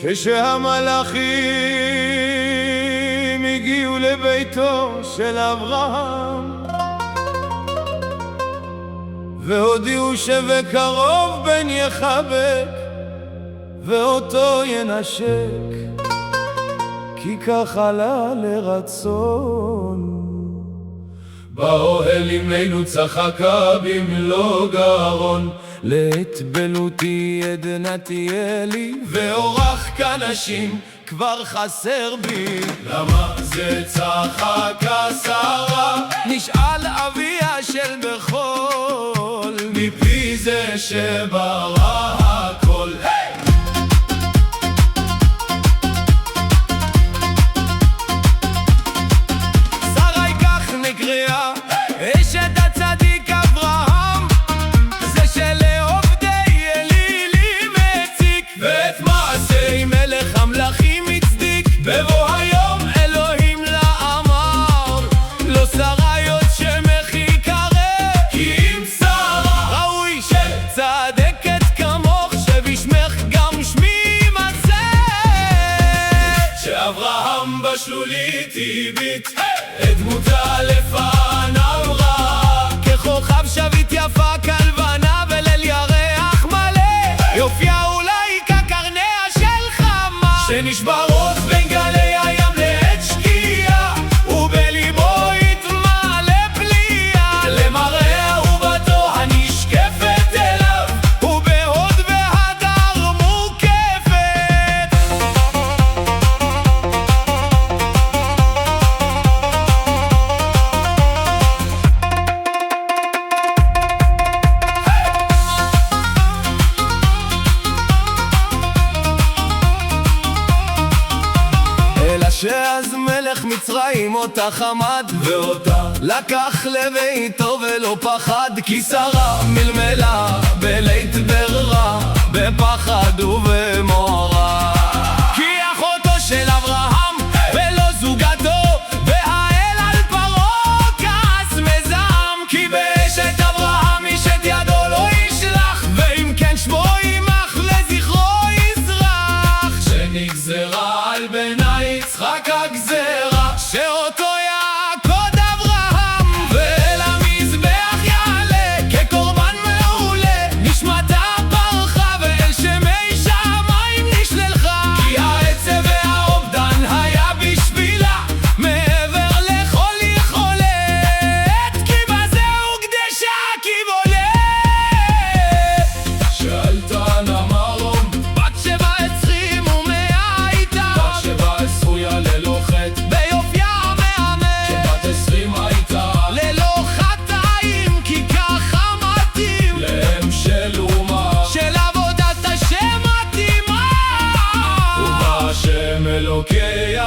כשהמלאכים הגיעו לביתו של אברהם והודיעו שבקרוב בן יחבק ואותו ינשק, כי כך עלה לרצון. באוהל אמנו צחקה במלוא גרון, לעת בלותי עדנה תהיה לי, ואורח כנשים כבר חסר בי. למה זה צחקה שרה? נשאל אביה של בחול, מפי זה שברא הכל. שרה כך נקראה אשת הצדיק אברהם, זה שלעובדי אלילים הציק, ואת מעשי מלך המלכים הצדיק. בבוא היום אלוהים לה אמר, לא שריות שמך יקרא, כי אם שרה ראוי שצדקת כמוך, שבשמך גם שמי יימצא. שאברהם בשלולית הביט את דמותה לפניו ראה, ככוכב שביט יפה כלבנה וליל ירח מלא, יופייה אולי כקרניה של חמה, שנשברות בין גלי הים לעת שקיעה, ובליבו יתמלא פליאה, למראה אהובתו הנשקפת אליו, ובהוד והדר מוקפת. אלא שאז מלך מצרים אותה חמד, ואותה לקח לביתו ולא פחד, כי שרה מלמלה בלית ברירה, בפחד ובמורא, כי אחותו של אברהם ולא זוגתו, והאל על פרעה כעס מזעם, כי באשת אברהם איש את ידו לא ישלח, ואם כן שמו עמך לזכרו יזרח. שנגזרה על בנה יצחק הגזרה, שאותו יעקוד אברהם, ואל המזבח יעלה כקורבן מעולה, נשמתה פרחה ואל שמי שמיים נשלחה, כי העצב והאובדן היה בשבילה מעבר לכל יכולת, כי בזה הוקדשה כיבולת. שאלתה נמרום בת 27 ומאה הייתה, בת 17 ללא חטא ביופייה מהמם, שבת 20 הייתה ללא חטאים, כי ככה מתאים לאם של אומה, של עבודת השם מתאימה, ובה השם אלוקי